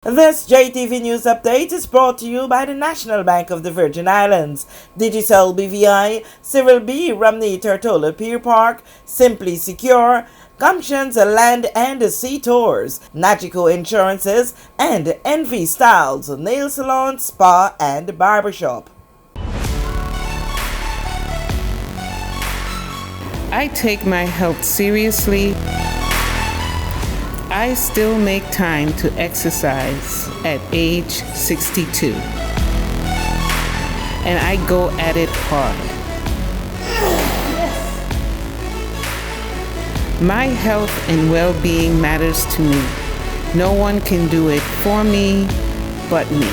This JTV News Update is brought to you by the National Bank of the Virgin Islands, Digicel BVI, Cyril B. Romney Tortola Pier Park, Simply Secure, Gumptions Land and Sea Tours, Nagico Insurances, and Envy Styles, Nail Salon, Spa, and Barbershop. I take my health seriously. I still make time to exercise at age 62. And I go at it hard. My health and well-being matters to me. No one can do it for me but me.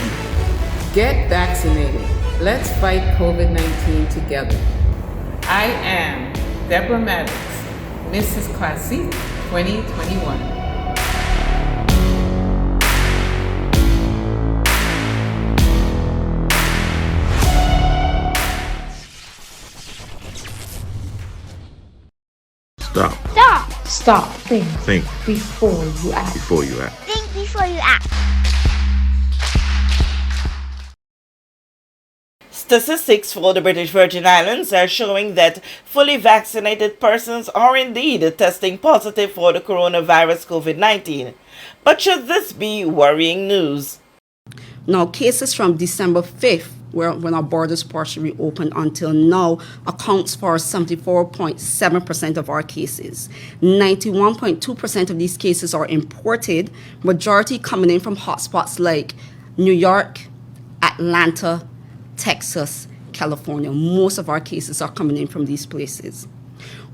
Get vaccinated. Let's fight COVID-19 together. I am Deborah Maddox, Mrs. Classique 2021. Stop. Stop. Stop. Think. Think Before you act. before you act. Think before you act. Statistics for the British Virgin Islands are showing that fully vaccinated persons are indeed testing positive for the coronavirus COVID-19. But should this be worrying news? Now, cases from December 5th, when our borders partially reopened until now, accounts for 74.7% of our cases. 91.2% of these cases are imported, majority coming in from hotspots like New York, Atlanta, Texas, California. Most of our cases are coming in from these places.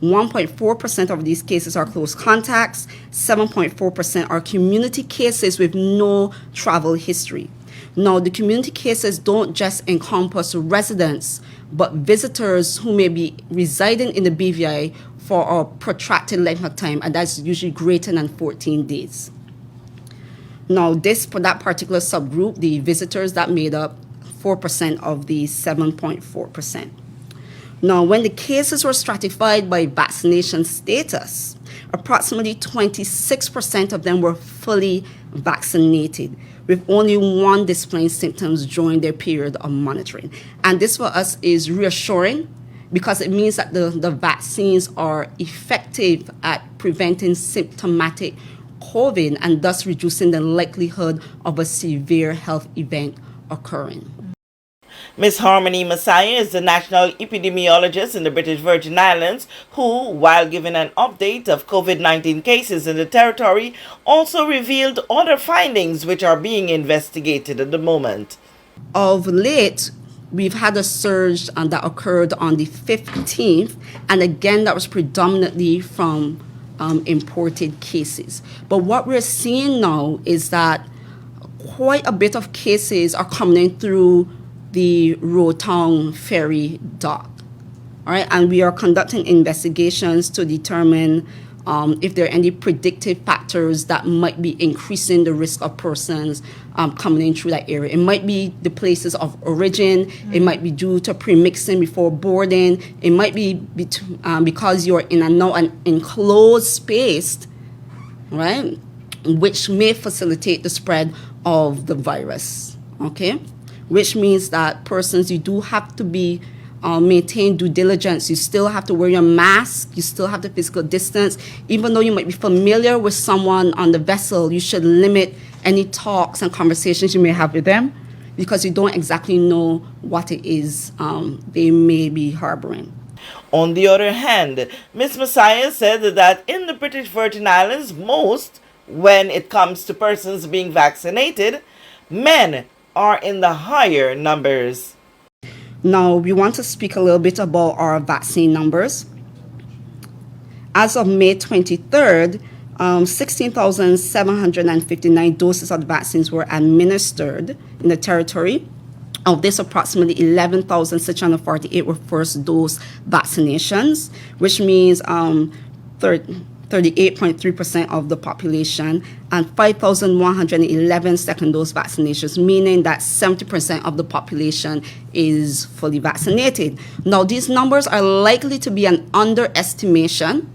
1.4% of these cases are close contacts. 7.4% are community cases with no travel history. Now, the community cases don't just encompass residents, but visitors who may be residing in the BVI for a protracted length of time, and that's usually greater than 14 days. Now, for that particular subgroup, the visitors, that made up 4% of the 7.4%. Now, when the cases were stratified by vaccination status, approximately 26% of them were fully vaccinated, with only one displaying symptoms during their period of monitoring. And this for us is reassuring because it means that the vaccines are effective at preventing symptomatic COVID and thus reducing the likelihood of a severe health event occurring. Ms. Harmony Messiah is the national epidemiologist in the British Virgin Islands who, while giving an update of COVID-19 cases in the territory, also revealed other findings which are being investigated at the moment. Of late, we've had a surge that occurred on the 15th, and again, that was predominantly from imported cases. But what we're seeing now is that quite a bit of cases are coming in through the Rotown Ferry dock. All right, and we are conducting investigations to determine if there are any predictive factors that might be increasing the risk of persons coming in through that area. It might be the places of origin. It might be due to premixing before boarding. It might be because you're in an enclosed space, right, which may facilitate the spread of the virus. Okay. Which means that persons, you do have to be maintain due diligence. You still have to wear your mask. You still have the physical distance. Even though you might be familiar with someone on the vessel, you should limit any talks and conversations you may have with them because you don't exactly know what it is they may be harboring. On the other hand, Ms. Messiah said that in the British Virgin Islands, when it comes to persons being vaccinated, men are in the higher numbers. Now, we want to speak a little bit about our vaccine numbers. As of May 23rd, 16,759 doses of the vaccines were administered in the territory. Of this, approximately 11,648 were first dose vaccinations, which means 38.3% of the population, and 5,111 second dose vaccinations, meaning that 70% of the population is fully vaccinated. Now, these numbers are likely to be an underestimation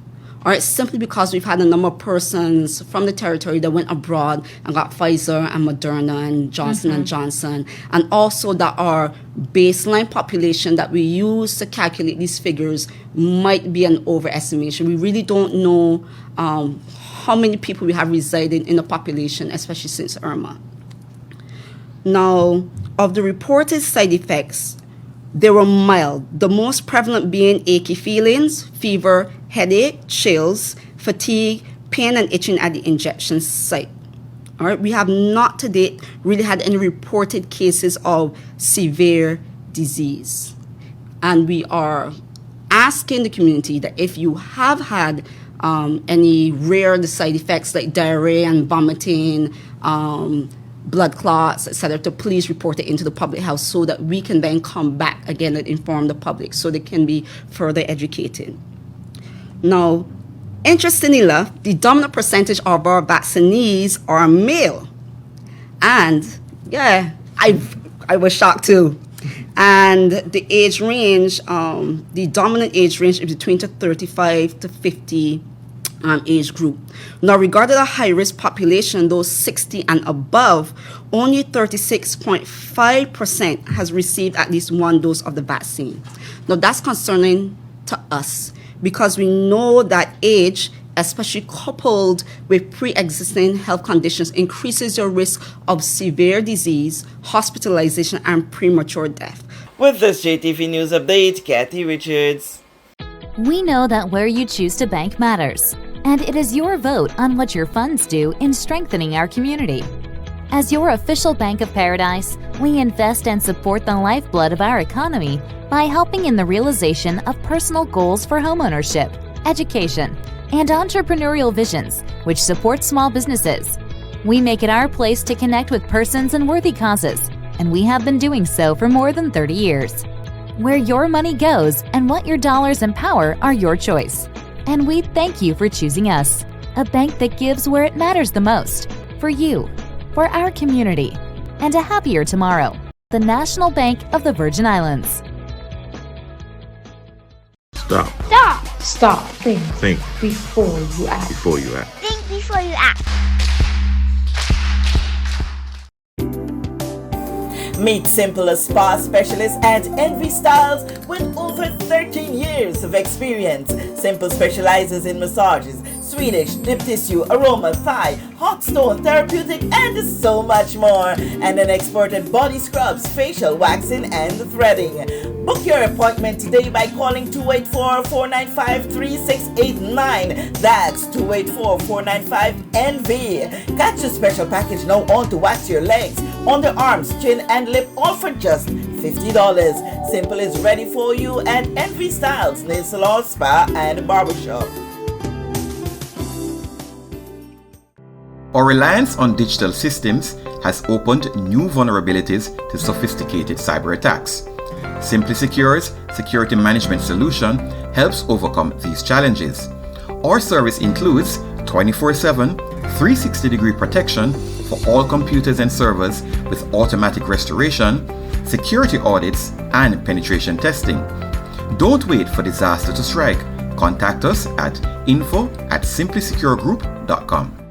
All right, simply because we've had a number of persons from the territory that went abroad and got Pfizer and Moderna and Johnson and Johnson, and also that our baseline population that we use to calculate these figures might be an overestimation. We really don't know how many people we have residing in the population, especially since Irma. Now, of the reported side effects, they were mild, the most prevalent being achy feelings, fever, headache, chills, fatigue, pain and itching at the injection site. All right, we have not to date really had any reported cases of severe disease. And we are asking the community that if you have had any rare side effects like diarrhea and vomiting, blood clots, etc., to please report it into the public health so that we can then come back again and inform the public so they can be further educated. Now, interestingly enough, the dominant percentage of our vaccinees are male. And yeah, I was shocked too. And the age range, the dominant age range is between the 35 to 50 age group. Now, regarding the high-risk population, those 60 and above, only 36.5% has received at least one dose of the vaccine. Now, that's concerning to us because we know that age, especially coupled with pre-existing health conditions, increases your risk of severe disease, hospitalization, and premature death. With this JTV News Update, Kathy Richards. We know that where you choose to bank matters, and it is your vote on what your funds do in strengthening our community. As your official Bank of Paradise, we invest and support the lifeblood of our economy by helping in the realization of personal goals for homeownership, education, and entrepreneurial visions, which support small businesses. We make it our place to connect with persons and worthy causes, and we have been doing so for more than 30 years. Where your money goes and what your dollars empower are your choice. And we thank you for choosing us, a bank that gives where it matters the most, for you, for our community, and a happier tomorrow. The National Bank of the Virgin Islands. Stop. Stop. Stop. Think. Think Before you act. before you act. Think before you act. Meet Simple Spa Specialist and Envy Styles with over 13 years of experience. Simple specializes in massages, Swedish, deep tissue, aroma, Thai, hot stone, therapeutic, and so much more. And an exported body scrubs, facial waxing, and threading. Book your appointment today by calling 284-495-3689. That's 284-495-ENVY. Catch a special package now on to wax your legs, underarms, chin, and lip, all for just $50. Simple is ready for you at Envy Styles, Nail Salon, Spa, and Barbershop. Our reliance on digital systems has opened new vulnerabilities to sophisticated cyber attacks. Simply Secure's security management solution helps overcome these challenges. Our service includes 24/7, 360-degree protection for all computers and servers with automatic restoration, security audits, and penetration testing. Don't wait for disaster to strike. Contact us at info@simplysecuregroup.com.